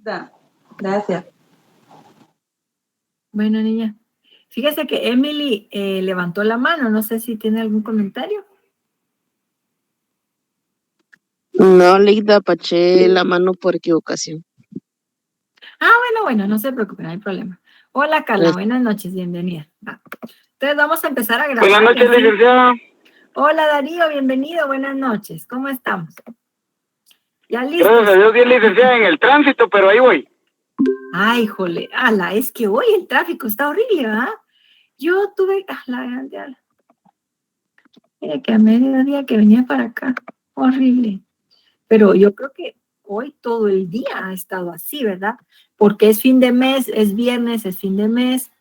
Ligda. Gracias. Bueno, niña. Fíjese que Emily levantó la mano. No sé si tiene algún comentario. No, Ligda, paché la mano por equivocación. Bueno, no se preocupe, no hay problema. Hola, Carla, buenas noches, bienvenida. Entonces vamos a empezar a grabar. Buenas noches, licenciada. Hola, Darío, bienvenido, buenas noches. ¿Cómo estamos? ¿Ya listos? Gracias a Dios, bien, licenciada, en el tránsito, pero ahí voy. Ay, jole, es que hoy el tráfico está horrible, ¿verdad? Yo tuve, mira que a mediodía que venía para acá, horrible. Pero yo creo que hoy todo el día ha estado así, ¿verdad? Porque es fin de mes, es viernes, es fin de mes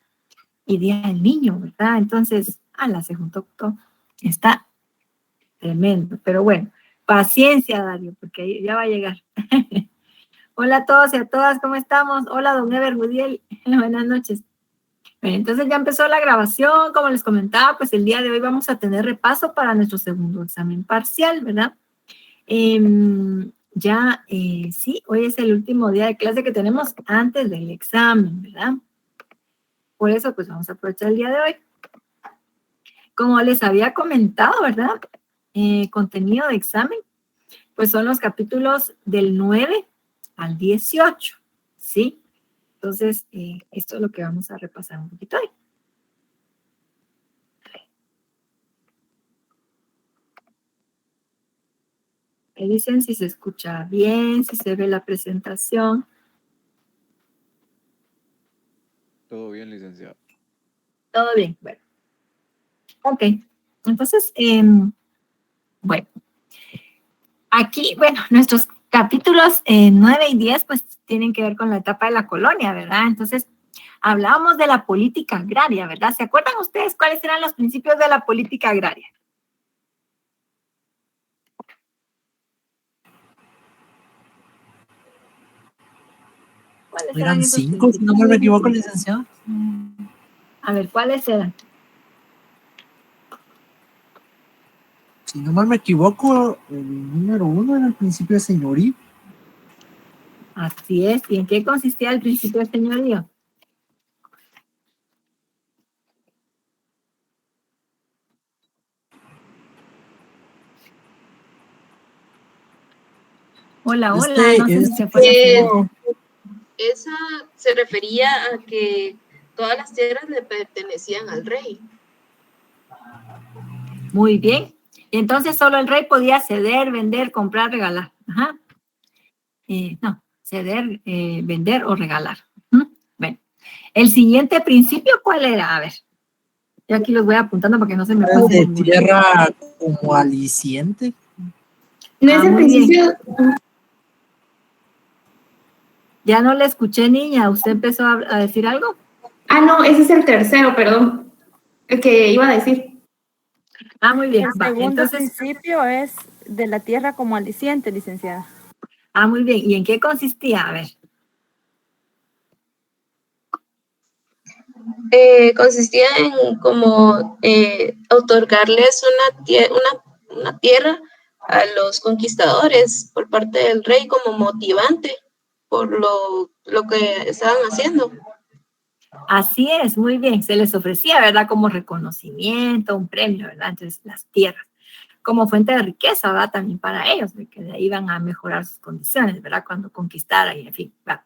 y Día del Niño, ¿verdad? Entonces, se juntó todo. Está tremendo. Pero bueno, paciencia, Dario, porque ya va a llegar. Hola a todos y a todas, ¿cómo estamos? Hola, don Ever Gudiel. Buenas noches. Bueno, entonces ya empezó la grabación, como les comentaba, pues el día de hoy vamos a tener repaso para nuestro segundo examen parcial, ¿verdad? Sí, hoy es el último día de clase que tenemos antes del examen, ¿verdad? Por eso, pues vamos a aprovechar el día de hoy. Como les había comentado, ¿verdad? Contenido de examen, pues son los capítulos del 9 al 18, ¿sí? Entonces, esto es lo que vamos a repasar un poquito hoy. Me dicen si se escucha bien, si se ve la presentación. Todo bien, licenciado. Todo bien, bueno. Ok, entonces, bueno. Aquí, nuestros capítulos 9 y 10, pues, tienen que ver con la etapa de la colonia, ¿verdad? Entonces, hablábamos de la política agraria, ¿verdad? ¿Se acuerdan ustedes cuáles eran los principios de la política agraria? Eran 5, si no me equivoco, licenciado. A ver, ¿cuáles eran? Si no mal me equivoco, el número 1 era el principio de señorío. Así es. ¿Y en qué consistía el principio de señorío? Hola, no sé si se fue. Esa se refería a que todas las tierras le pertenecían al rey. Muy bien. Entonces solo el rey podía ceder, vender, comprar, regalar. Ajá. No, ceder, vender o regalar. Bueno, el siguiente principio, ¿cuál era? A ver, yo aquí los voy apuntando para que no se me pase. De tierra como aliciente. No es el principio. Ya no le escuché, niña. ¿Usted empezó a decir algo? No, ese es el tercero, perdón. El que iba a decir. Muy bien. El segundo principio es de la tierra como aliciente, licenciada. Muy bien. ¿Y en qué consistía? A ver. Consistía en como otorgarles una tierra a los conquistadores por parte del rey como motivante por lo que estaban haciendo. Así es, muy bien. Se les ofrecía, ¿verdad? Como reconocimiento, un premio, ¿verdad? Entonces, las tierras, como fuente de riqueza, ¿verdad? También para ellos, de que de ahí iban a mejorar sus condiciones, ¿verdad? Cuando conquistaran y en fin, ¿verdad?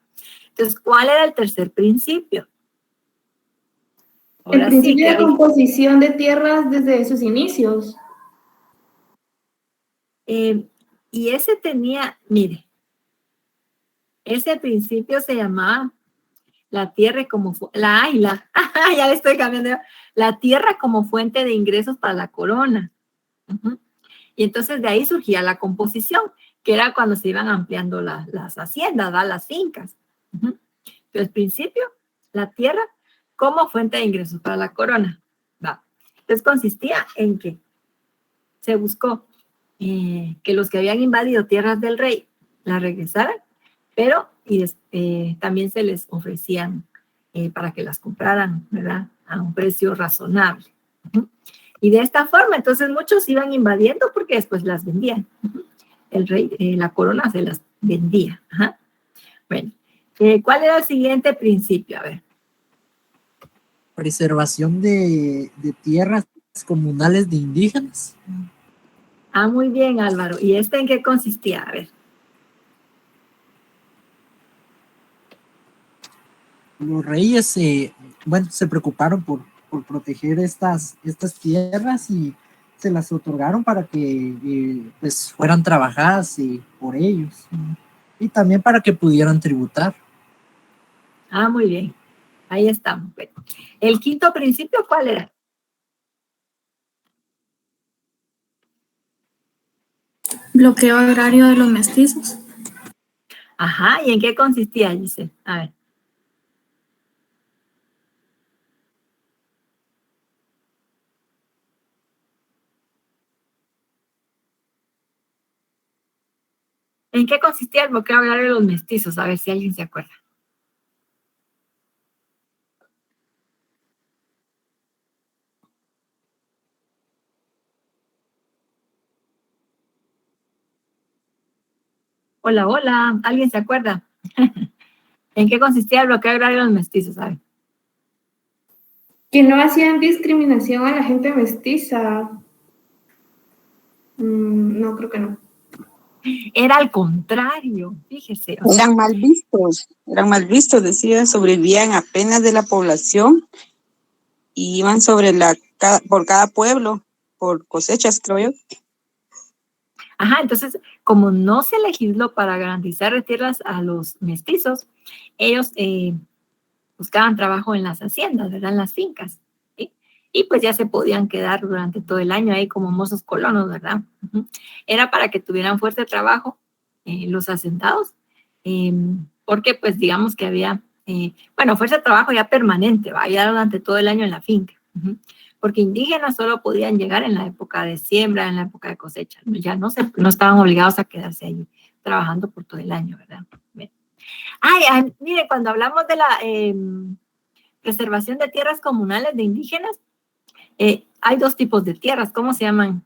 Entonces, ¿cuál era el tercer principio? El principio de composición de tierras desde sus inicios. Y ese tenía, mire, ese principio se llamaba la tierra como, ya le estoy cambiando, la tierra como fuente de ingresos para la corona. Y entonces de ahí surgía la composición, que era cuando se iban ampliando las haciendas, ¿verdad? Las fincas. Entonces, al principio, la tierra como fuente de ingresos para la corona. ¿Va? Entonces consistía en que se buscó que los que habían invadido tierras del rey las regresaran, pero también se les ofrecían para que las compraran, ¿verdad? A un precio razonable. Y de esta forma, entonces muchos iban invadiendo porque después las vendían. El rey, la corona se las vendía. Bueno, ¿Cuál era el siguiente principio? A ver. Preservación de tierras comunales de indígenas. Ah, muy bien, Álvaro. ¿Y este en qué consistía? A ver. Los reyes se preocuparon por proteger estas tierras y se las otorgaron para que pues fueran trabajadas por ellos y también para que pudieran tributar. Ah, muy bien. Ahí estamos. Bueno, el quinto principio, ¿cuál era? Bloqueo agrario de los mestizos. Ajá, ¿y en qué consistía, Giselle? A ver. ¿En qué consistía el bloqueo agrario de los mestizos? A ver si alguien se acuerda. Hola, hola, ¿alguien se acuerda? ¿En qué consistía el bloqueo agrario de los mestizos? A ver. Que no hacían discriminación a la gente mestiza. No, creo que no. Era al contrario, fíjese. O sea, Eran mal vistos, decía, sobrevivían apenas de la población y iban por cada pueblo, por cosechas, creo yo. ajá, entonces, como no se legisló para garantizar tierras a los mestizos, ellos buscaban trabajo en las haciendas, ¿verdad? En las fincas, ¿sí? Y pues ya se podían quedar durante todo el año ahí como mozos colonos, ¿verdad? Uh-huh. Era para que tuvieran fuerte trabajo los asentados, porque pues digamos que había, fuerza de trabajo ya permanente, ¿va? Ya durante todo el año en la finca. Uh-huh. Porque indígenas solo podían llegar en la época de siembra, en la época de cosecha, ya no estaban obligados a quedarse ahí trabajando por todo el año, ¿verdad? Bien. Mire, cuando hablamos de la preservación de tierras comunales de indígenas, hay dos tipos de tierras, ¿cómo se llaman?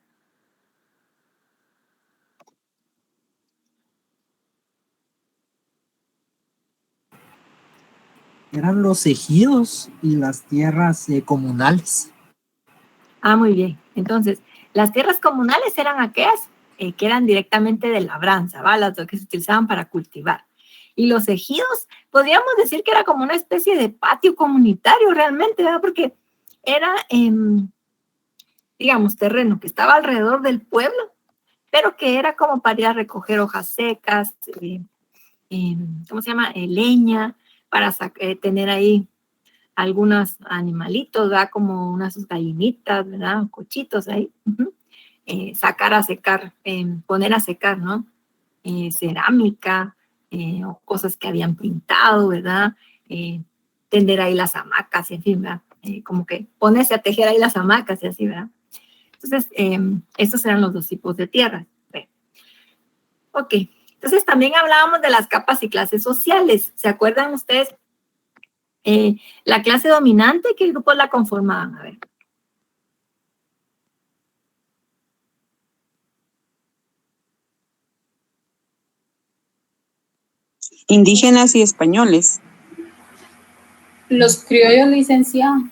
Eran los ejidos y las tierras comunales. Ah, muy bien. Entonces, las tierras comunales eran aquellas que eran directamente de labranza, ¿va? Las que se utilizaban para cultivar. Y los ejidos, podríamos decir que era como una especie de patio comunitario realmente, ¿verdad? Porque era, digamos, terreno que estaba alrededor del pueblo, pero que era como para ir a recoger hojas secas, ¿cómo se llama? Leña, para tener ahí algunos animalitos, ¿verdad? Como unas gallinitas, ¿verdad? Cochitos ahí. Uh-huh. Sacar a secar, poner a secar, ¿no? Cerámica, o cosas que habían pintado, ¿verdad? Tender ahí las hamacas, y en fin, ¿verdad? Como que ponerse a tejer ahí las hamacas y así, ¿verdad? Entonces, estos eran los dos tipos de tierra. Ok, entonces también hablábamos de las capas y clases sociales. ¿Se acuerdan ustedes? La clase dominante, ¿qué grupos la conformaban? A ver. Indígenas y españoles. Los criollos, licenciados.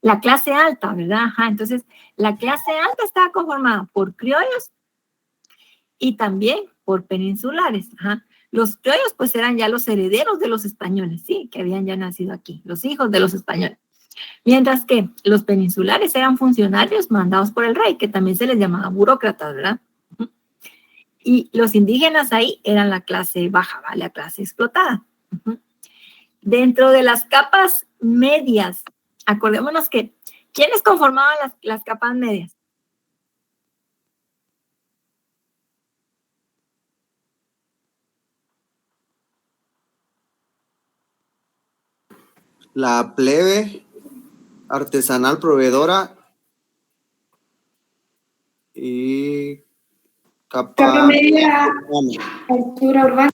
La clase alta, ¿verdad? Ajá, entonces, la clase alta estaba conformada por criollos y también por peninsulares. Ajá. Los criollos, pues, eran ya los herederos de los españoles, ¿sí? Que habían ya nacido aquí, los hijos de los españoles. Mientras que los peninsulares eran funcionarios mandados por el rey, que también se les llamaba burócratas, ¿verdad? Y los indígenas ahí eran la clase baja, ¿vale? La clase explotada. Dentro de las capas medias, acordémonos que, ¿quiénes conformaban las capas medias? La plebe artesanal proveedora y capa media, altura urbana.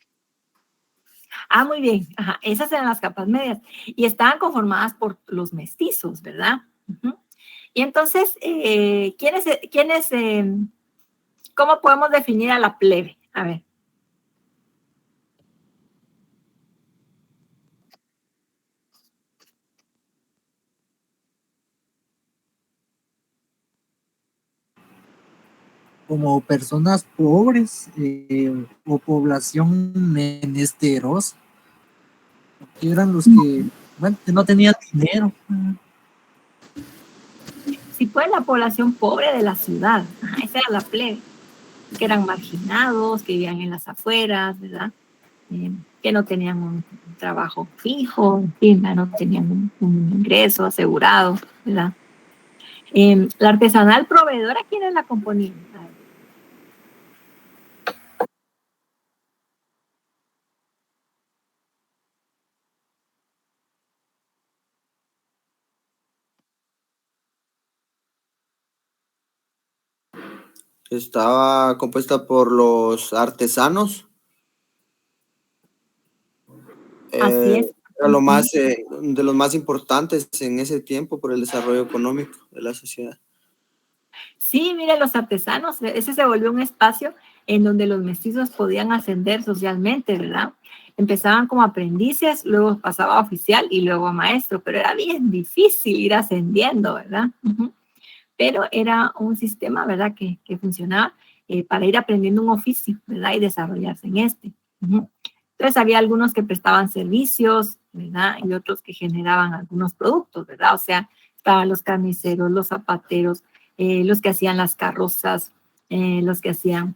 Ah, muy bien. Ajá, esas eran las capas medias. Y estaban conformadas por los mestizos, ¿verdad? Uh-huh. Y entonces, ¿cómo podemos definir a la plebe? A ver. como personas pobres o población menesterosa, que eran los que, bueno, que no tenían dinero. Sí, pues la población pobre de la ciudad, ajá, esa era la plebe, que eran marginados, que vivían en las afueras, ¿verdad? Que no tenían un trabajo fijo, en fin, no tenían un ingreso asegurado, ¿verdad? La artesanal proveedora, ¿quiénes la componían? Estaba compuesta por los artesanos. Así es. Era lo más, de los más importantes en ese tiempo por el desarrollo económico de la sociedad. Sí, mire, los artesanos, ese se volvió un espacio en donde los mestizos podían ascender socialmente, ¿verdad? Empezaban como aprendices, luego pasaba a oficial y luego a maestro, pero era bien difícil ir ascendiendo, ¿verdad? Pero era un sistema, ¿verdad?, que funcionaba para ir aprendiendo un oficio, ¿verdad?, y desarrollarse en este. Entonces había algunos que prestaban servicios, ¿verdad?, y otros que generaban algunos productos, ¿verdad? O sea, estaban los carniceros, los zapateros, los que hacían las carrozas, los que hacían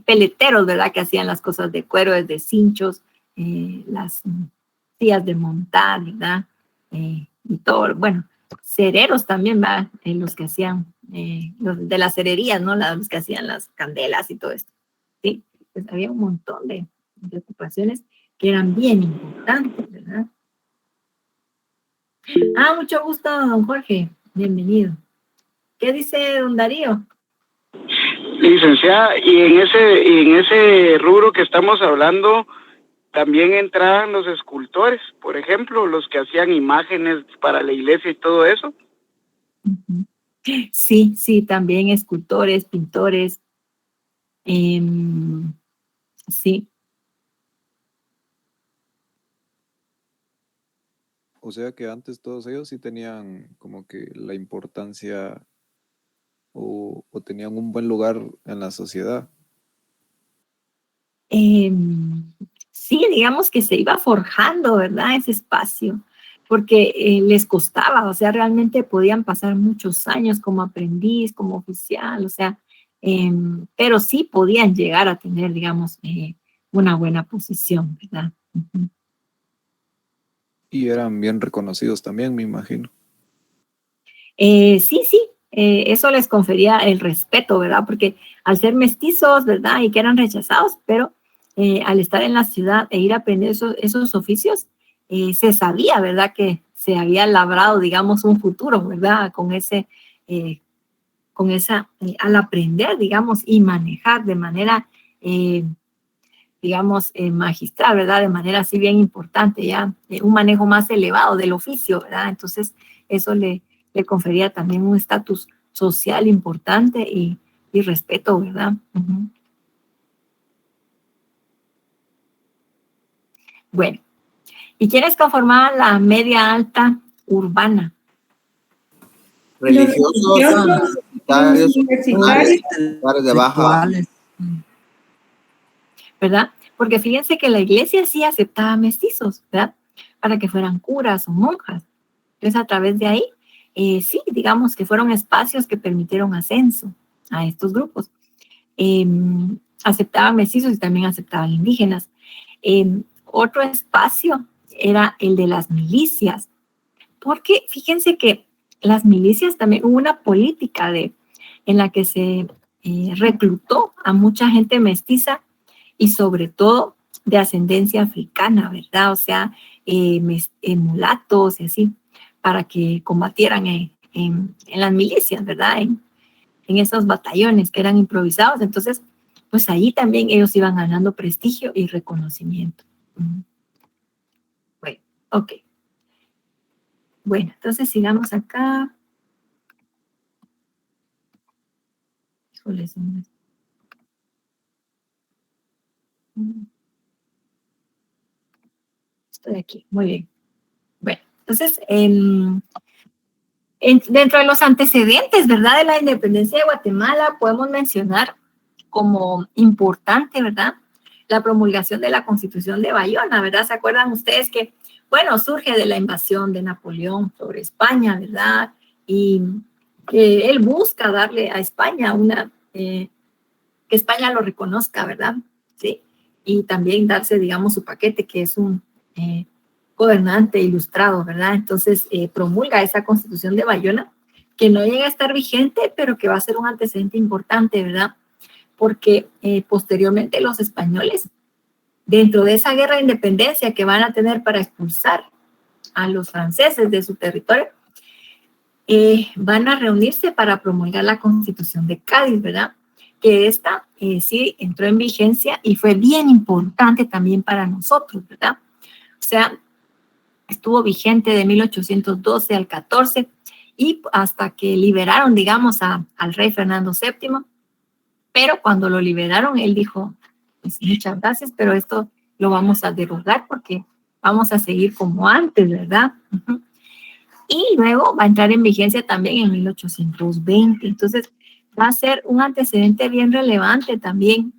peleteros, ¿verdad?, que hacían las cosas de cuero, desde cinchos, las sillas de montar, ¿verdad? Y todo, bueno, cereros también, ¿verdad? Los que hacían, los de las cererías, ¿no? Los que hacían las candelas y todo esto, ¿sí? Pues había un montón de ocupaciones que eran bien importantes, ¿verdad? Mucho gusto, don Jorge. Bienvenido. ¿Qué dice don Darío? Licenciada, y en ese rubro que estamos hablando, también entraban los escultores, por ejemplo, los que hacían imágenes para la iglesia y todo eso. Sí, sí, también escultores, pintores. Sí. O sea que antes todos ellos sí tenían como que la importancia o tenían un buen lugar en la sociedad. Sí, digamos que se iba forjando, ¿verdad? Ese espacio, porque les costaba, o sea, realmente podían pasar muchos años como aprendiz, como oficial, o sea, pero sí podían llegar a tener, digamos, una buena posición, ¿verdad? Y eran bien reconocidos también, me imagino. Sí, eso les confería el respeto, ¿verdad? Porque al ser mestizos, ¿verdad? Y que eran rechazados, pero al estar en la ciudad e ir a aprender esos oficios, se sabía, ¿verdad? Que se había labrado, digamos, un futuro, ¿verdad? Al aprender, digamos, y manejar de manera, digamos, magistral, ¿verdad? De manera así bien importante, ya, un manejo más elevado del oficio, ¿verdad? Entonces, eso le confería también un estatus social importante y respeto, ¿verdad? Bueno, ¿y quiénes conformaban la media alta urbana? Religiosos, universitarios de baja. ¿Verdad? Porque fíjense que la iglesia sí aceptaba mestizos, ¿verdad? Para que fueran curas o monjas. Entonces, a través de ahí, sí, digamos que fueron espacios que permitieron ascenso a estos grupos. Aceptaban mestizos y también aceptaban indígenas. Otro espacio era el de las milicias, porque fíjense que las milicias también hubo una política en la que se reclutó a mucha gente mestiza y sobre todo de ascendencia africana, ¿verdad? O sea, mulatos y así, para que combatieran en las milicias, ¿verdad? En esos batallones que eran improvisados. Entonces, pues ahí también ellos iban ganando prestigio y reconocimiento. Bueno, ok. Bueno, entonces sigamos acá. Híjole, estoy aquí, muy bien. Bueno, entonces, dentro de los antecedentes, ¿verdad?, de la independencia de Guatemala, podemos mencionar como importante, ¿verdad? La promulgación de la Constitución de Bayona, ¿verdad? ¿Se acuerdan ustedes que, bueno, surge de la invasión de Napoleón sobre España, ¿verdad? Y que él busca darle a España que España lo reconozca, ¿verdad? Sí. Y también darse, digamos, su paquete, que es un gobernante ilustrado, ¿verdad? Entonces, promulga esa Constitución de Bayona, que no llega a estar vigente, pero que va a ser un antecedente importante, ¿verdad? Porque posteriormente los españoles, dentro de esa guerra de independencia que van a tener para expulsar a los franceses de su territorio, van a reunirse para promulgar la Constitución de Cádiz, ¿verdad? Que esta sí entró en vigencia y fue bien importante también para nosotros, ¿verdad? O sea, estuvo vigente de 1812 al 14 y hasta que liberaron, digamos, al rey Fernando VII. Pero cuando lo liberaron, él dijo, pues muchas gracias, pero esto lo vamos a derogar porque vamos a seguir como antes, ¿verdad? Uh-huh. Y luego va a entrar en vigencia también en 1820. Entonces, va a ser un antecedente bien relevante también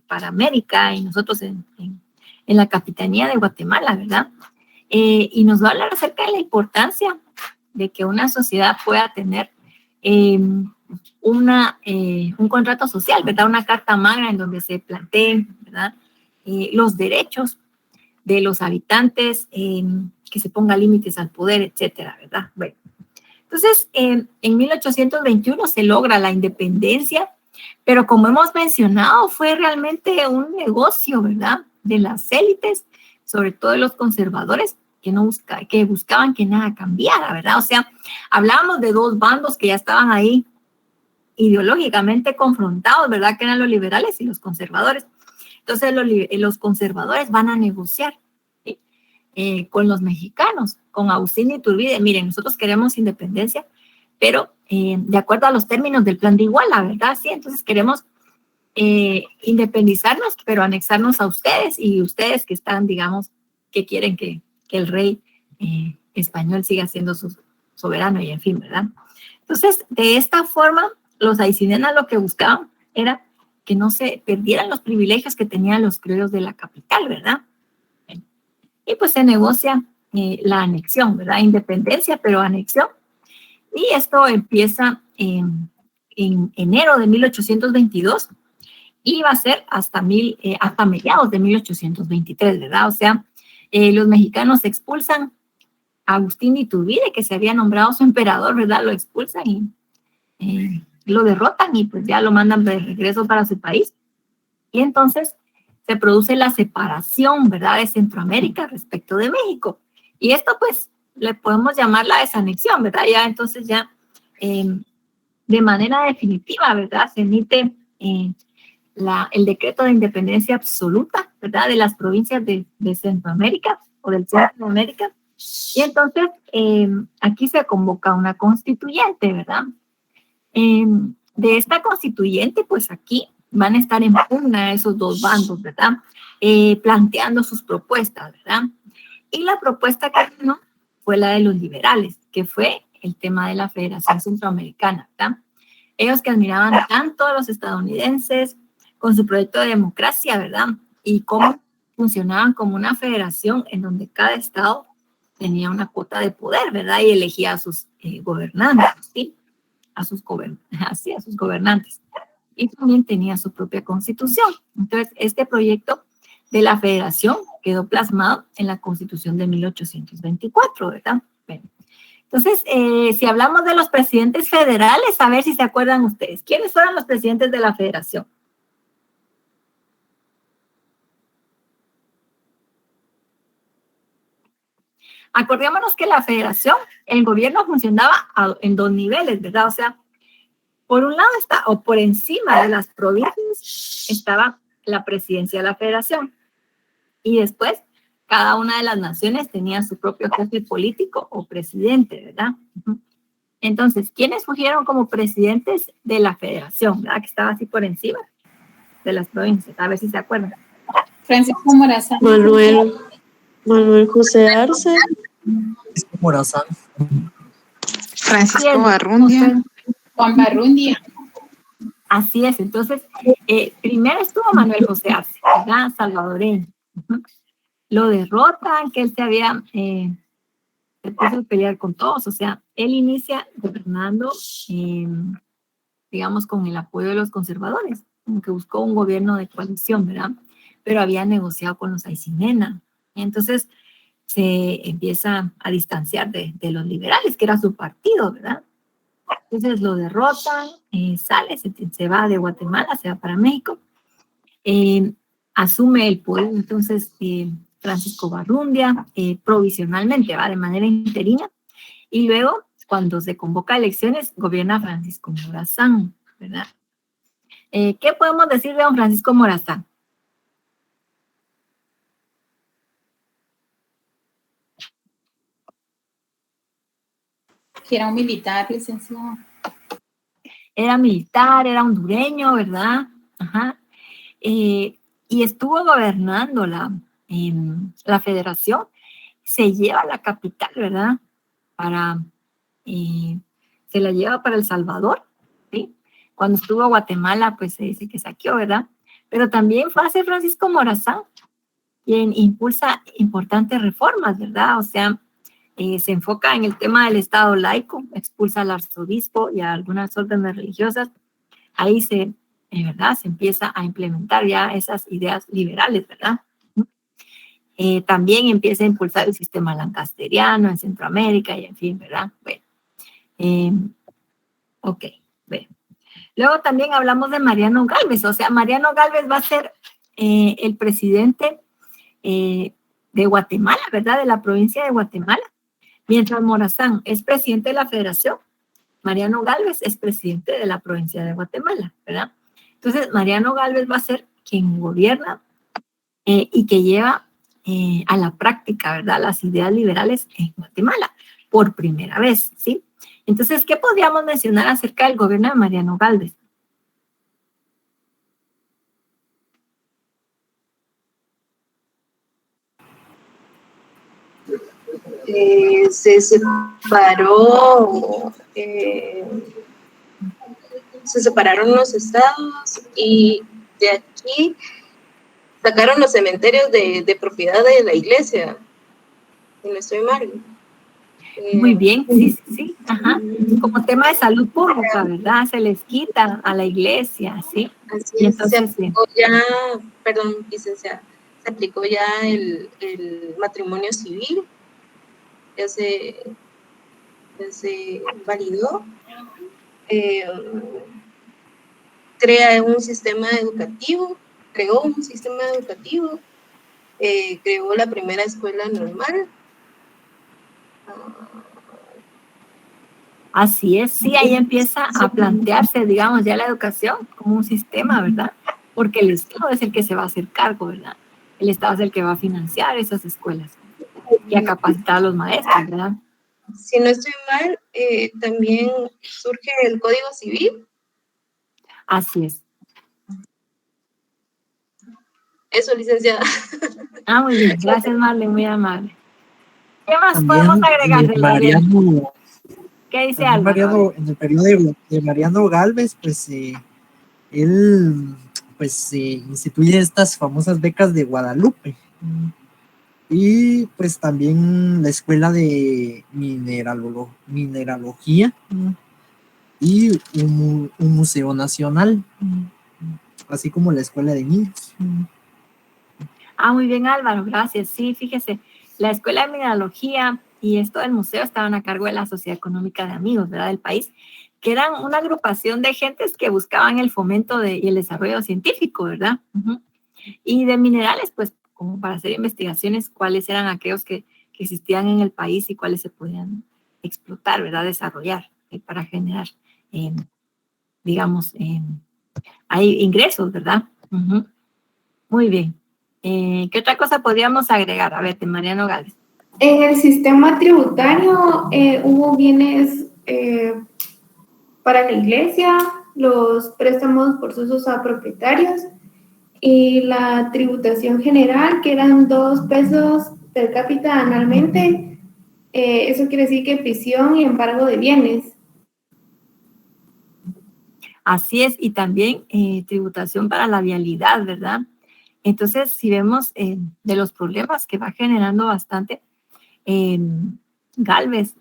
para América y nosotros en la Capitanía de Guatemala, ¿verdad? Y nos va a hablar acerca de la importancia de que una sociedad pueda tener un contrato social, ¿verdad? Una carta magna en donde se planteen, ¿verdad? Los derechos de los habitantes, que se ponga límites al poder, etcétera, ¿verdad? Bueno, entonces, en 1821 se logra la independencia, pero como hemos mencionado, fue realmente un negocio, ¿verdad? De las élites, sobre todo de los conservadores, que buscaban que nada cambiara, ¿verdad? O sea, hablábamos de dos bandos que ya estaban ahí ideológicamente confrontados, ¿verdad? Que eran los liberales y los conservadores. Entonces, los conservadores van a negociar, ¿sí? Con los mexicanos, con Agustín de Iturbide. Miren, nosotros queremos independencia, pero de acuerdo a los términos del Plan de Iguala, ¿verdad? Sí, entonces queremos independizarnos, pero anexarnos a ustedes y ustedes que están, digamos, que quieren que el rey español siga siendo su soberano y en fin, ¿verdad? Entonces, de esta forma, los aycinenas lo que buscaban era que no se perdieran los privilegios que tenían los criollos de la capital, ¿verdad? Y pues se negocia la anexión, ¿verdad? Independencia, pero anexión. Y esto empieza en enero de 1822 y va a ser hasta mediados de 1823, ¿verdad? O sea, los mexicanos expulsan a Agustín de Iturbide, que se había nombrado su emperador, ¿verdad? Lo expulsan y lo derrotan y pues ya lo mandan de regreso para su país. Y entonces se produce la separación, ¿verdad? De Centroamérica respecto de México. Y esto pues le podemos llamar la desanexión, ¿verdad? Ya entonces ya de manera definitiva, ¿verdad? Se emite el decreto de independencia absoluta, ¿verdad? De las provincias de Centroamérica o del Centro de América. Y entonces aquí se convoca una constituyente, ¿verdad? De esta constituyente, pues aquí van a estar en pugna esos dos bandos, ¿verdad? Planteando sus propuestas, ¿verdad? Y la propuesta que ganó fue la de los liberales, que fue el tema de la Federación Centroamericana, ¿verdad? Ellos que admiraban tanto a los estadounidenses con su proyecto de democracia, ¿verdad? Y cómo funcionaban como una federación en donde cada estado tenía una cuota de poder, ¿verdad? Y elegía a sus gobernantes, ¿sí? A sus gobernantes. Y también tenía su propia constitución. Entonces, este proyecto de la federación quedó plasmado en la Constitución de 1824, ¿verdad? Bueno, entonces, si hablamos de los presidentes federales, a ver si se acuerdan ustedes. ¿Quiénes fueron los presidentes de la federación? Acordémonos que la federación, el gobierno funcionaba en dos niveles, ¿verdad? O sea, por un lado está, o por encima de las provincias, estaba la presidencia de la federación. Y después, cada una de las naciones tenía su propio jefe político o presidente, ¿verdad? Entonces, ¿quiénes fungieron como presidentes de la federación, ¿verdad? Que estaba así por encima de las provincias, a ver si se acuerdan. Francisco Morazán. Manuel José Arce. Francisco Barrundia. Juan Barrundia. Así es, entonces, primero estuvo Manuel José Arce, ¿verdad? Salvadoreño. Lo derrotan, que él se puso a pelear con todos, o sea, él inicia gobernando, digamos, con el apoyo de los conservadores, como que buscó un gobierno de coalición, ¿verdad? Pero había negociado con los Aycinena. Entonces, se empieza a distanciar de los liberales, que era su partido, ¿verdad? Entonces lo derrotan, sale, se va de Guatemala, se va para México, asume el poder entonces Francisco Barrundia, provisionalmente, va de manera interina, y luego, cuando se convoca a elecciones, gobierna Francisco Morazán, ¿verdad? ¿Qué podemos decir de don Francisco Morazán? Que era un militar, licenciado. Era militar, era hondureño, ¿verdad? Ajá. Y estuvo gobernando la federación, se lleva la capital, ¿verdad? Se la lleva para El Salvador, ¿sí? Cuando estuvo a Guatemala, pues se dice que saqueó, ¿verdad? Pero también fue a ser Francisco Morazán, quien impulsa importantes reformas, ¿verdad? O sea, se enfoca en el tema del Estado laico, expulsa al arzobispo y a algunas órdenes religiosas. Ahí ¿verdad? Se empieza a implementar ya esas ideas liberales, ¿verdad? También empieza a impulsar el sistema lancasteriano en Centroamérica y en fin, ¿verdad? Bueno, ok, bueno. Luego también hablamos de Mariano Gálvez, o sea, Mariano Gálvez va a ser el presidente de Guatemala, ¿verdad? De la provincia de Guatemala. Mientras Morazán es presidente de la federación, Mariano Gálvez es presidente de la provincia de Guatemala, ¿verdad? Entonces, Mariano Gálvez va a ser quien gobierna y que lleva a la práctica, ¿verdad? Las ideas liberales en Guatemala, por primera vez, ¿sí? Entonces, ¿qué podríamos mencionar acerca del gobierno de Mariano Gálvez? Se separaron los estados y de aquí sacaron los cementerios de propiedad de la iglesia, si no estoy mal. Muy bien, sí, ajá. Como tema de salud pública, ¿verdad? Se les quita a la iglesia, ¿sí? Así y es, entonces, se aplicó ya, perdón, licenciada, se aplicó ya el matrimonio civil, ya se validó, creó un sistema educativo, creó la primera escuela normal. Así es, sí, ahí empieza a plantearse, digamos, ya la educación como un sistema, ¿verdad? Porque el Estado es el que se va a hacer cargo, ¿verdad? El Estado es el que va a financiar esas escuelas y a capacitar a los maestros, ¿verdad? Si no estoy mal, también surge el Código Civil. Así es. Eso, licenciada. Muy bien, gracias, Marlene, muy amable. ¿Qué más También, podemos agregar de Mariano, ¿Qué dice Álvaro? En el periodo de Mariano Gálvez, pues él pues instituye estas famosas becas de Guadalupe. Y pues también la escuela de mineralogía y un museo nacional, así como la escuela de niños. Muy bien, Álvaro, gracias. Sí, fíjese, la escuela de mineralogía y esto del museo estaban a cargo de la Sociedad Económica de Amigos, ¿verdad?, del país, que eran una agrupación de gentes que buscaban el fomento y el desarrollo científico, ¿verdad? Y de minerales, pues, como para hacer investigaciones, cuáles eran aquellos que existían en el país y cuáles se podían explotar, ¿verdad?, desarrollar para generar, digamos, hay ingresos, ¿verdad? Muy bien. ¿Qué otra cosa podríamos agregar? A ver, de Mariano Gálvez. En el sistema tributario hubo bienes para la iglesia, los préstamos forzosos a propietarios y la tributación general, que eran 2 pesos per cápita anualmente. Eso quiere decir que prisión y embargo de bienes. Así es, y también tributación para la vialidad, ¿verdad? Entonces, si vemos de los problemas que va generando bastante Galvez,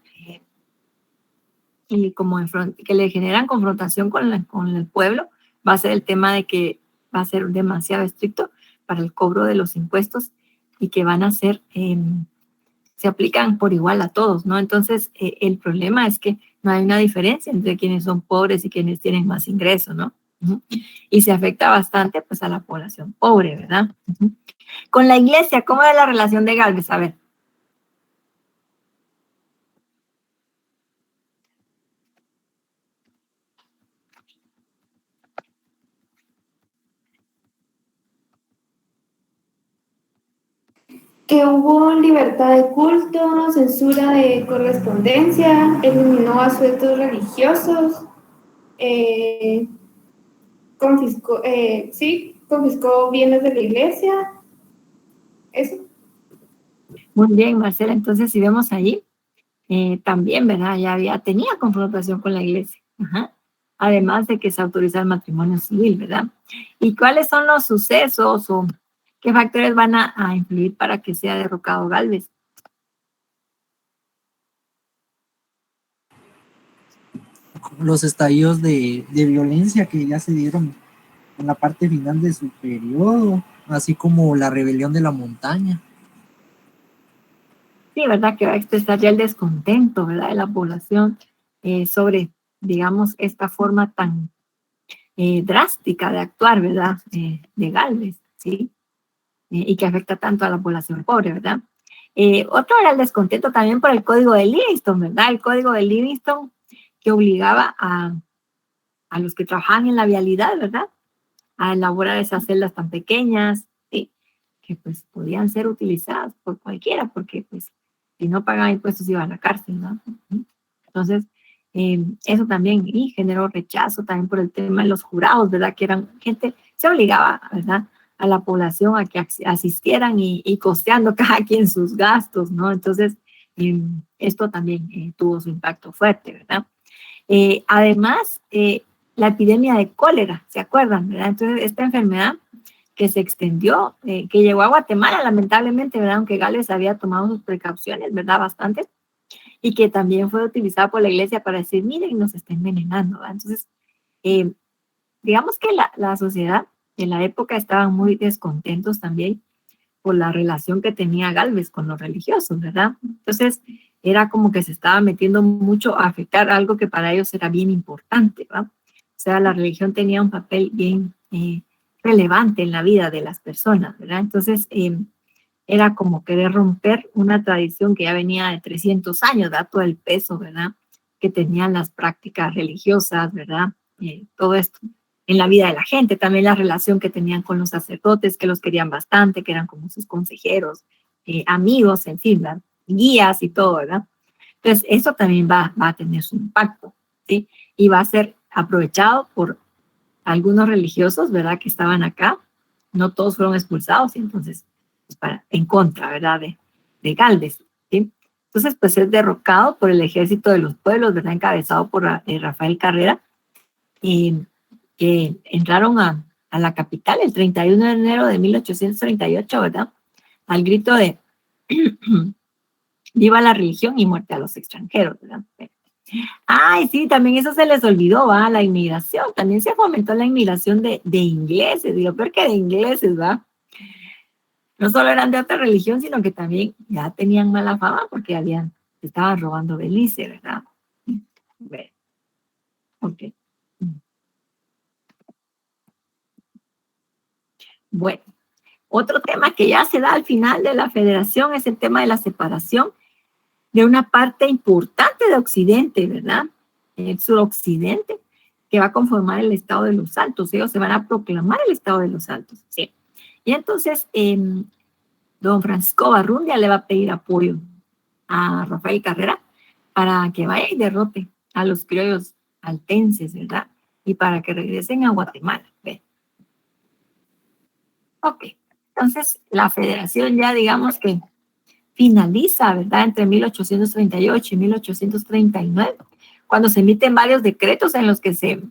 y como que le generan confrontación con el pueblo, va a ser el tema de que va a ser demasiado estricto para el cobro de los impuestos y que van a ser, se aplican por igual a todos, ¿no? Entonces, el problema es que no hay una diferencia entre quienes son pobres y quienes tienen más ingresos, ¿no? Y se afecta bastante, pues, a la población pobre, ¿verdad? Con la iglesia, ¿cómo es la relación de Galvez? A ver. Que hubo libertad de culto, censura de correspondencia, eliminó asuetos religiosos, confiscó bienes de la iglesia. Eso. Muy bien, Marcela. Entonces, si vemos ahí, también, ¿verdad? Tenía confrontación con la iglesia. Ajá. Además de que se autoriza el matrimonio civil, ¿verdad? ¿Y cuáles son los sucesos o qué factores van a influir para que sea derrocado Galvez? Los estallidos de violencia que ya se dieron en la parte final de su periodo, así como la rebelión de la montaña. Sí, ¿verdad? Que va a expresar ya el descontento, ¿verdad? De la población sobre, digamos, esta forma tan drástica de actuar, ¿verdad? De Galvez, ¿sí? Y que afecta tanto a la población pobre, ¿verdad? Otro era el descontento también por el Código de Livingston, ¿verdad? El Código de Livingston que obligaba a los que trabajaban en la vialidad, ¿verdad? A elaborar esas celdas tan pequeñas, ¿sí? Que pues podían ser utilizadas por cualquiera, porque pues si no pagaban impuestos iban a la cárcel, ¿no? Entonces, eso también generó rechazo también por el tema de los jurados, ¿verdad? Que eran gente, se obligaba, ¿verdad? A la población a que asistieran y costeando cada quien sus gastos, ¿no? Entonces, esto también tuvo su impacto fuerte, ¿verdad? Además, la epidemia de cólera, ¿se acuerdan, verdad? Entonces, esta enfermedad que se extendió, que llegó a Guatemala, lamentablemente, ¿verdad? Aunque Gales había tomado sus precauciones, ¿verdad? Bastante, y que también fue utilizada por la iglesia para decir, miren, nos está envenenando, ¿verdad? Entonces, digamos que la sociedad en la época estaban muy descontentos también por la relación que tenía Galvez con los religiosos, ¿verdad? Entonces, era como que se estaba metiendo mucho a afectar algo que para ellos era bien importante, ¿verdad? O sea, la religión tenía un papel bien relevante en la vida de las personas, ¿verdad? Entonces, era como querer romper una tradición que ya venía de 300 años, ¿verdad? Todo el peso, ¿verdad? Que tenían las prácticas religiosas, ¿verdad? Todo esto en la vida de la gente, también la relación que tenían con los sacerdotes, que los querían bastante, que eran como sus consejeros, amigos, en fin, ¿verdad? Guías y todo, ¿verdad? Entonces, eso también va a tener su impacto, ¿sí? Y va a ser aprovechado por algunos religiosos, ¿verdad? Que estaban acá, no todos fueron expulsados, y entonces, pues en contra, ¿verdad? De Galvez, ¿sí? Entonces, pues es derrocado por el ejército de los pueblos, ¿verdad? Encabezado por Rafael Carrera, que entraron a la capital el 31 de enero de 1838, ¿verdad? Al grito de viva la religión y muerte a los extranjeros, ¿verdad? Ay, sí, también eso se les olvidó, ¿va? La inmigración, también se fomentó la inmigración de ingleses, digo, peor que de ingleses, ¿va? No solo eran de otra religión, sino que también ya tenían mala fama porque estaban robando Belice, ¿verdad? Bueno, ok. Bueno, otro tema que ya se da al final de la federación es el tema de la separación de una parte importante de Occidente, ¿verdad? El suroccidente, que va a conformar el Estado de los Altos. Ellos se van a proclamar el Estado de los Altos, ¿sí? Y entonces, don Francisco Barrundia le va a pedir apoyo a Rafael Carrera para que vaya y derrote a los criollos altenses, ¿verdad? Y para que regresen a Guatemala, ¿ve? Ok, entonces la federación ya digamos que finaliza, ¿verdad? Entre 1838 y 1839, cuando se emiten varios decretos en los que se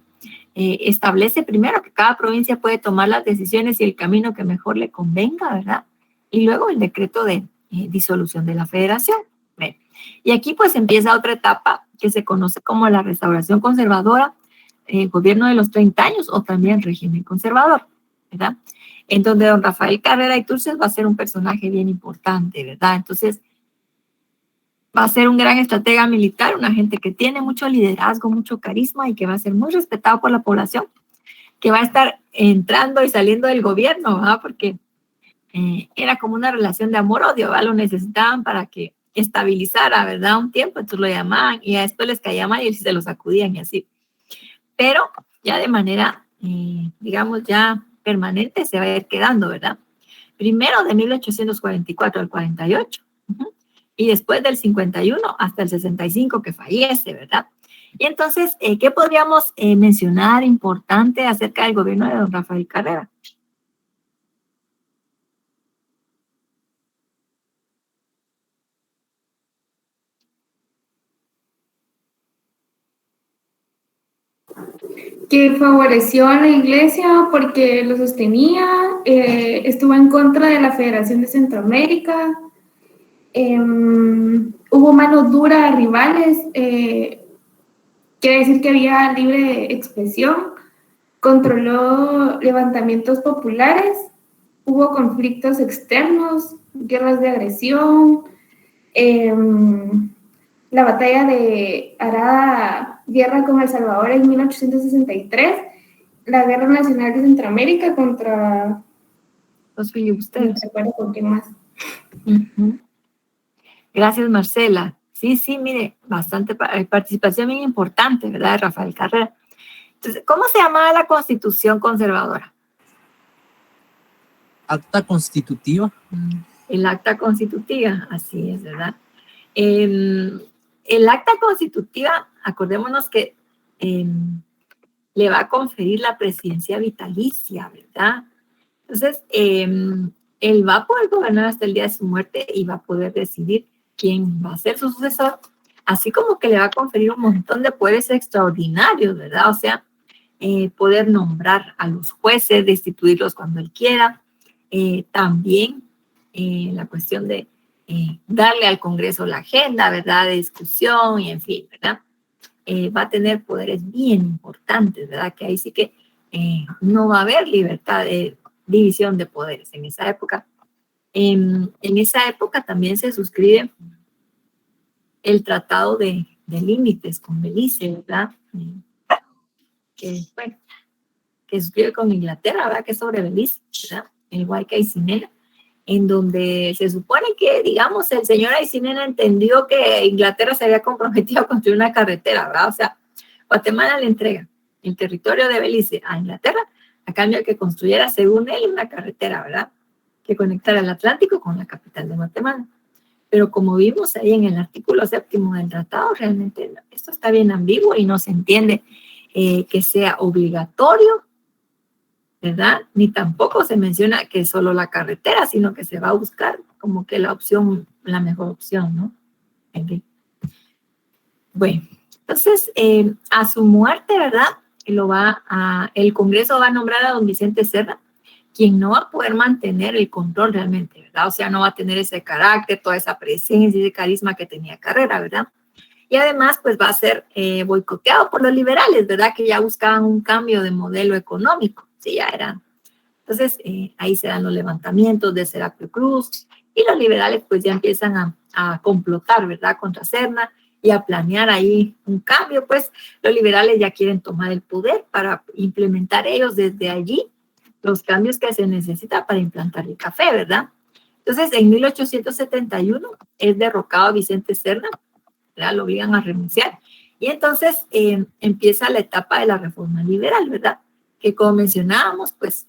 establece primero que cada provincia puede tomar las decisiones y el camino que mejor le convenga, ¿verdad? Y luego el decreto de disolución de la federación. ¿Ve? Y aquí pues empieza otra etapa que se conoce como la restauración conservadora, gobierno de los 30 años o también régimen conservador, ¿verdad? En donde don Rafael Carrera Iturces va a ser un personaje bien importante, ¿verdad? Entonces, va a ser un gran estratega militar, una gente que tiene mucho liderazgo, mucho carisma y que va a ser muy respetado por la población, que va a estar entrando y saliendo del gobierno, ¿verdad? Porque era como una relación de amor-odio, ¿verdad? Lo necesitaban para que estabilizara, ¿verdad? Un tiempo, entonces lo llamaban y a después les caía mal y se los sacudían y así. Pero ya de manera, digamos, ya permanente se va a ir quedando, ¿verdad? Primero de 1844 al 48, y después del 51 hasta el 65 que fallece, ¿verdad? Y entonces, ¿qué podríamos mencionar importante acerca del gobierno de don Rafael Carrera? Que favoreció a la iglesia porque lo sostenía, estuvo en contra de la Federación de Centroamérica, hubo mano dura a rivales, quiere decir que había libre expresión, controló levantamientos populares, hubo conflictos externos, guerras de agresión, la batalla de Arada, guerra con El Salvador en 1863, la Guerra Nacional de Centroamérica contra los filibusteros. No recuerdo con quién más. Gracias, Marcela. Sí, mire, bastante participación bien importante, ¿verdad? De Rafael Carrera. Entonces, ¿cómo se llamaba la Constitución conservadora? Acta constitutiva. El acta constitutiva, así es, ¿verdad? El acta constitutiva, acordémonos que le va a conferir la presidencia vitalicia, ¿verdad? Entonces, él va a poder gobernar hasta el día de su muerte y va a poder decidir quién va a ser su sucesor, así como que le va a conferir un montón de poderes extraordinarios, ¿verdad? O sea, poder nombrar a los jueces, destituirlos cuando él quiera, también la cuestión de darle al Congreso la agenda, ¿verdad? De discusión y en fin, ¿verdad? Va a tener poderes bien importantes, ¿verdad? Que ahí sí que no va a haber libertad de división de poderes en esa época. En esa época también se suscribe el Tratado de Límites con Belice, ¿verdad? Que suscribe con Inglaterra, ¿verdad? Que es sobre Belice, ¿verdad? El Huayca Aycinena, en donde se supone que, digamos, el señor Aycinena entendió que Inglaterra se había comprometido a construir una carretera, ¿verdad? O sea, Guatemala le entrega el territorio de Belice a Inglaterra a cambio de que construyera, según él, una carretera, ¿verdad? Que conectara el Atlántico con la capital de Guatemala. Pero como vimos ahí en el artículo 7º del tratado, realmente esto está bien ambiguo y no se entiende que sea obligatorio, ¿verdad? Ni tampoco se menciona que es solo la carretera, sino que se va a buscar como que la opción, la mejor opción, ¿no? Okay. Bueno, entonces, a su muerte, ¿verdad? El Congreso va a nombrar a don Vicente Serra, quien no va a poder mantener el control realmente, ¿verdad? O sea, no va a tener ese carácter, toda esa presencia y ese carisma que tenía Carrera, ¿verdad? Y además, pues va a ser boicoteado por los liberales, ¿verdad? Que ya buscaban un cambio de modelo económico, sí, ya eran. Entonces, ahí se dan los levantamientos de Serapio Cruz y los liberales pues ya empiezan a complotar, ¿verdad? Contra Serna y a planear ahí un cambio, pues los liberales ya quieren tomar el poder para implementar ellos desde allí los cambios que se necesita para implantar el café, ¿verdad? Entonces, en 1871 es derrocado Vicente Serna, ¿verdad? Lo obligan a renunciar. Y entonces empieza la etapa de la reforma liberal, ¿verdad? Que como mencionábamos, pues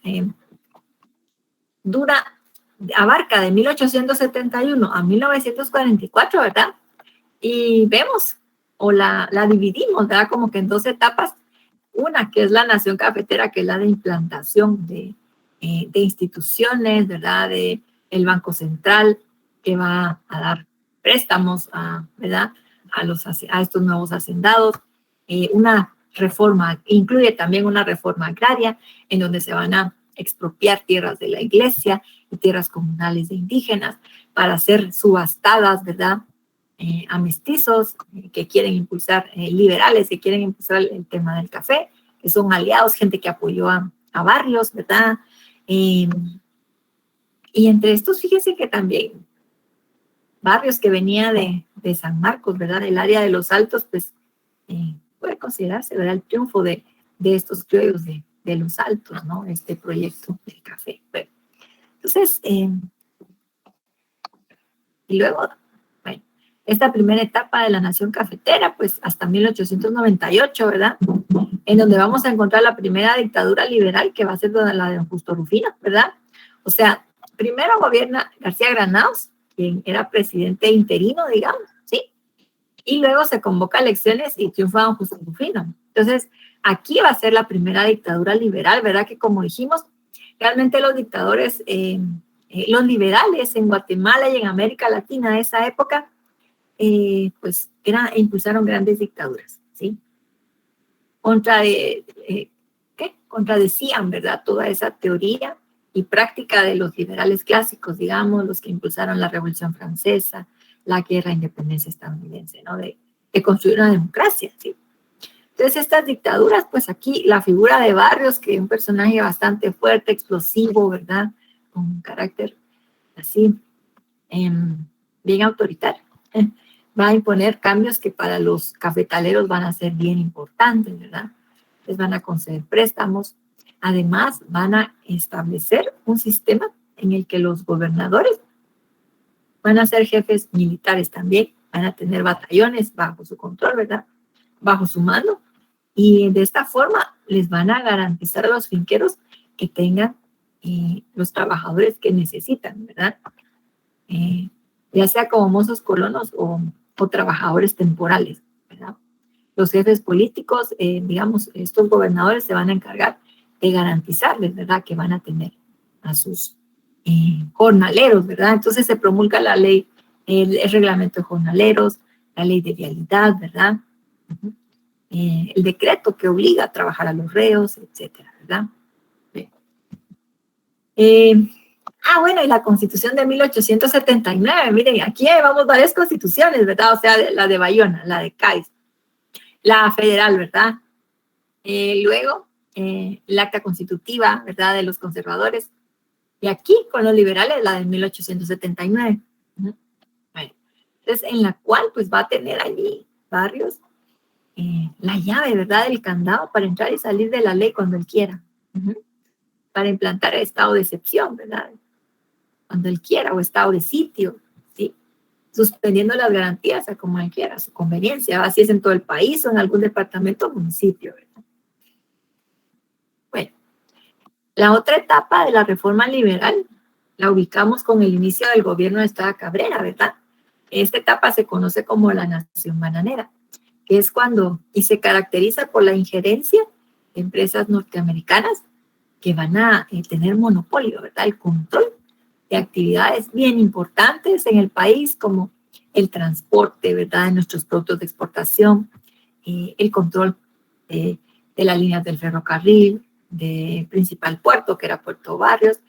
abarca de 1871 a 1944, ¿verdad? Y vemos, o la dividimos, ¿verdad? Como que en dos etapas. Una que es la nación cafetera, que es la de implantación de instituciones, ¿verdad? De el Banco Central, que va a dar préstamos, ¿verdad? A estos nuevos hacendados. Una reforma, incluye también una reforma agraria en donde se van a expropiar tierras de la iglesia y tierras comunales de indígenas para ser subastadas, ¿verdad? A mestizos que quieren impulsar, liberales que quieren impulsar el tema del café, que son aliados, gente que apoyó a Barrios, ¿verdad? Y entre estos, fíjense que también Barrios que venía de San Marcos, ¿verdad? Del área de los Altos, pues puede considerarse, ¿verdad? El triunfo de estos criollos de los Altos, ¿no? Este proyecto del café. Bueno, entonces, y luego, bueno, esta primera etapa de la nación cafetera, pues hasta 1898, ¿verdad? En donde vamos a encontrar la primera dictadura liberal, que va a ser la de don Justo Rufino, ¿verdad? O sea, primero gobierna García Granados, quien era presidente interino, digamos, ¿sí? Y luego se convoca elecciones y triunfa don Justo Rufino. Entonces, aquí va a ser la primera dictadura liberal, ¿verdad? Que como dijimos, realmente los dictadores, los liberales en Guatemala y en América Latina de esa época, pues impulsaron grandes dictaduras, ¿sí? Contradecían, ¿verdad? Toda esa teoría y práctica de los liberales clásicos, digamos, los que impulsaron la Revolución Francesa, la guerra de independencia estadounidense, ¿no? De construir una democracia, ¿sí? Entonces, estas dictaduras, pues aquí la figura de Barrios, que es un personaje bastante fuerte, explosivo, ¿verdad? Con un carácter así, bien autoritario, va a imponer cambios que para los cafetaleros van a ser bien importantes, ¿verdad? Les van a conceder préstamos. Además, van a establecer un sistema en el que los gobernadores van a ser jefes militares también, van a tener batallones bajo su control, ¿verdad? Bajo su mando. Y de esta forma les van a garantizar a los finqueros que tengan los trabajadores que necesitan, ¿verdad? Ya sea como mozos colonos o trabajadores temporales, ¿verdad? Los jefes políticos, digamos, estos gobernadores se van a encargar de garantizarles, ¿verdad?, que van a tener a sus jornaleros, ¿verdad? Entonces se promulga la ley, el reglamento de jornaleros, la ley de vialidad, ¿verdad? El decreto que obliga a trabajar a los reos, etcétera, ¿verdad? Bueno, y la Constitución de 1879, miren, aquí llevamos varias constituciones, ¿verdad? O sea, la de Bayona, la de Cádiz, la federal, ¿verdad? Luego, el acta constitutiva, ¿verdad?, de los conservadores. Y aquí, con los liberales, la de 1879. Bueno, entonces, en la cual, pues, va a tener allí Barrios la llave, ¿verdad?, del candado para entrar y salir de la ley cuando él quiera. Para implantar el estado de excepción, ¿verdad?, cuando él quiera, o estado de sitio, ¿sí? Suspendiendo las garantías a como él quiera, a su conveniencia, así es en todo el país o en algún departamento o municipio, ¿verdad? Bueno, la otra etapa de la reforma liberal la ubicamos con el inicio del gobierno de Estrada Cabrera, ¿verdad? Esta etapa se conoce como la nación bananera, que es cuando, y se caracteriza por la injerencia de empresas norteamericanas que van a tener monopolio, ¿verdad? El control de actividades bien importantes en el país, como el transporte, ¿verdad?, de nuestros productos de exportación, el control de las líneas del ferrocarril, del principal puerto, que era Puerto Barrios,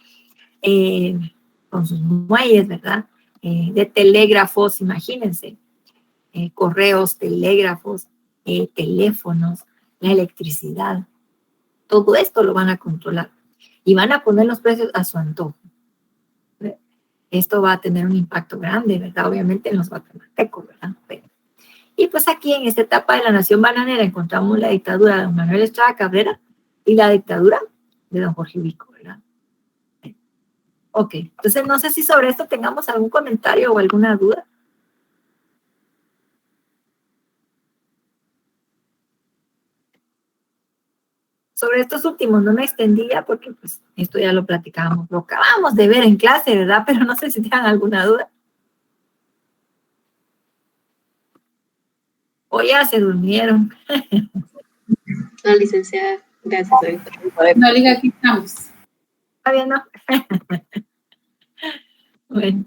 con sus muelles, ¿verdad?, de telégrafos, imagínense, correos, telégrafos, teléfonos, la electricidad. Todo esto lo van a controlar y van a poner los precios a su antojo. Esto va a tener un impacto grande, ¿verdad? Obviamente en los guatemaltecos, ¿verdad? Y pues aquí en esta etapa de la nación bananera encontramos la dictadura de don Manuel Estrada Cabrera y la dictadura de don Jorge Ubico, ¿verdad? Ok, entonces no sé si sobre esto tengamos algún comentario o alguna duda. Sobre estos últimos no me extendía porque pues esto ya lo platicábamos, lo acabamos de ver en clase, ¿verdad? Pero no sé si tengan alguna duda. O ya se durmieron. No, licenciada, gracias. No, Liga, aquí estamos. Está bien, ¿no? Bueno,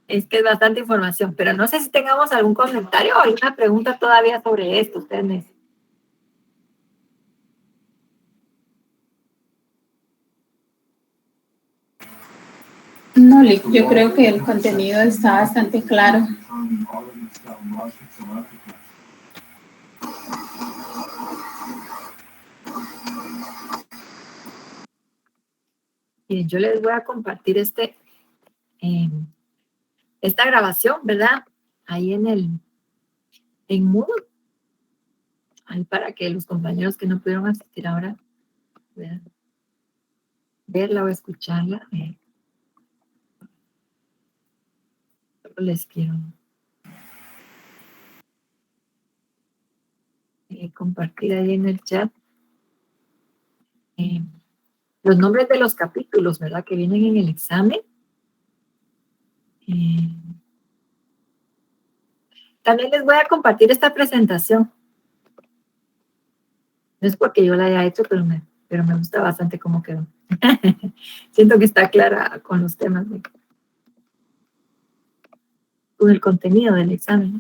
es que es bastante información, pero no sé si tengamos algún comentario o alguna pregunta todavía sobre esto, ustedes me dicen. No, yo creo que el contenido está bastante claro. Bien, yo les voy a compartir esta grabación, ¿verdad? Ahí en Moodle. Ahí para que los compañeros que no pudieron asistir ahora puedan verla o escucharla. Solo les quiero compartir ahí en el chat los nombres de los capítulos, ¿verdad? Que vienen en el examen. También les voy a compartir esta presentación. No es porque yo la haya hecho, pero me gusta bastante cómo quedó. Siento que está clara con los temas, con el contenido del examen.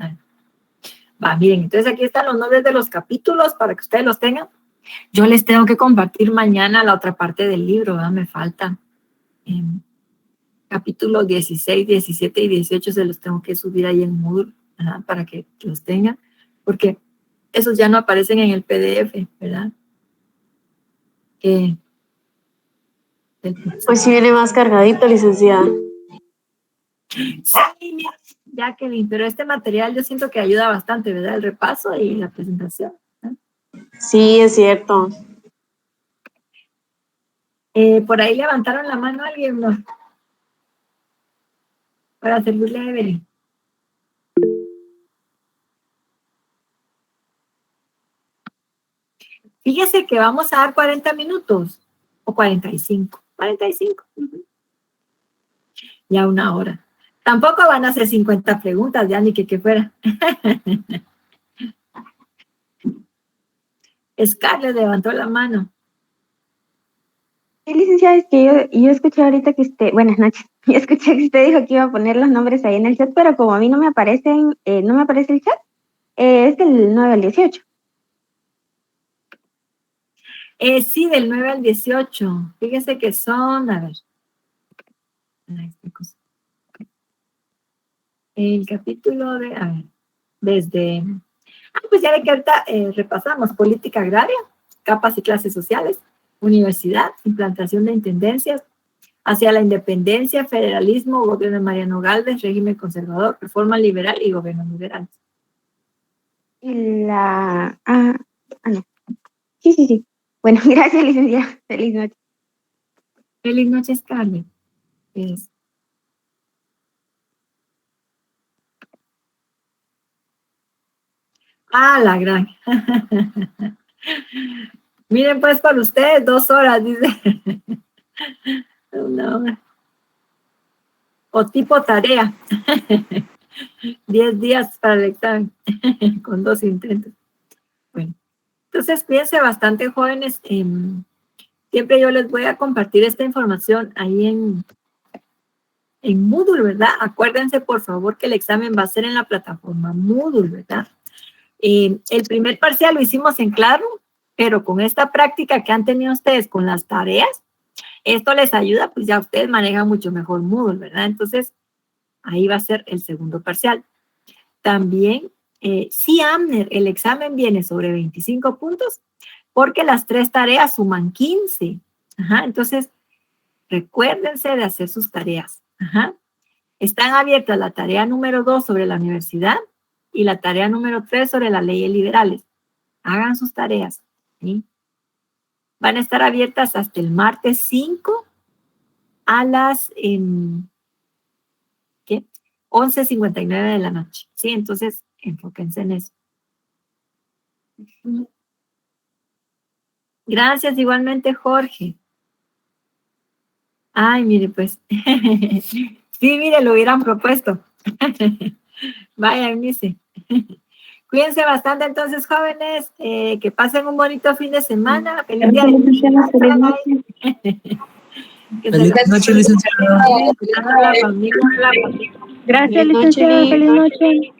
Va, miren, entonces aquí están los nombres de los capítulos para que ustedes los tengan. Yo les tengo que compartir mañana la otra parte del libro, ¿verdad? Me falta capítulos 16, 17 y 18 se los tengo que subir ahí en Moodle, ¿verdad? Para que los tengan, porque esos ya no aparecen en el PDF, ¿verdad? Pues sí viene más cargadito, licenciada. Sí, Jacqueline, pero este material yo siento que ayuda bastante, ¿verdad? El repaso y la presentación. Sí, es cierto. Por ahí levantaron la mano alguien, ¿no? Para servirle a Evelyn. Fíjese que vamos a dar 40 minutos o 45. 45. Ya una hora. Tampoco van a hacer 50 preguntas, ya ni que fuera. Scarlett levantó la mano. Sí, licenciada, es que yo escuché ahorita que buenas noches, yo escuché que usted dijo que iba a poner los nombres ahí en el chat, pero como a mí no me aparecen, no me aparece el chat, es del 9 al 18. Sí, del 9 al 18. Fíjese que son, a ver. El capítulo de, a ver, desde, pues ya de que ahorita repasamos política agraria, capas y clases sociales, universidad, implantación de intendencias, hacia la independencia, federalismo, gobierno de Mariano Gálvez, régimen conservador, reforma liberal y gobierno liberal. No. Sí. Bueno, gracias, licenciada. Feliz noche. Feliz noche, Scarlett. La gran. Miren, pues, para ustedes, 2 horas, dice. 1 hora. O tipo tarea. 10 días para el examen, con 2 intentos. Bueno, entonces, cuídense bastante, jóvenes. Siempre yo les voy a compartir esta información ahí en Moodle, ¿verdad? Acuérdense, por favor, que el examen va a ser en la plataforma Moodle, ¿verdad? El primer parcial lo hicimos en Classroom, pero con esta práctica que han tenido ustedes con las tareas, esto les ayuda, pues ya ustedes manejan mucho mejor Moodle, ¿verdad? Entonces, ahí va a ser el segundo parcial. También, sí, Amner, el examen viene sobre 25 puntos, porque las 3 tareas suman 15. Entonces, recuérdense de hacer sus tareas. Están abiertas la tarea número 2 sobre la universidad y la tarea número 3 sobre las leyes liberales. Hagan sus tareas. ¿Sí? Van a estar abiertas hasta el martes 5 a las 11:59 de la noche. ¿Sí? Entonces, enfóquense en eso. Gracias, igualmente, Jorge. Ay, mire, pues. Sí, mire, lo hubieran propuesto. Vaya, dice. Cuídense bastante, entonces, jóvenes. Que pasen un bonito fin de semana. Feliz día del niño. Feliz noche, licenciada. Gracias, licenciada. Feliz noche.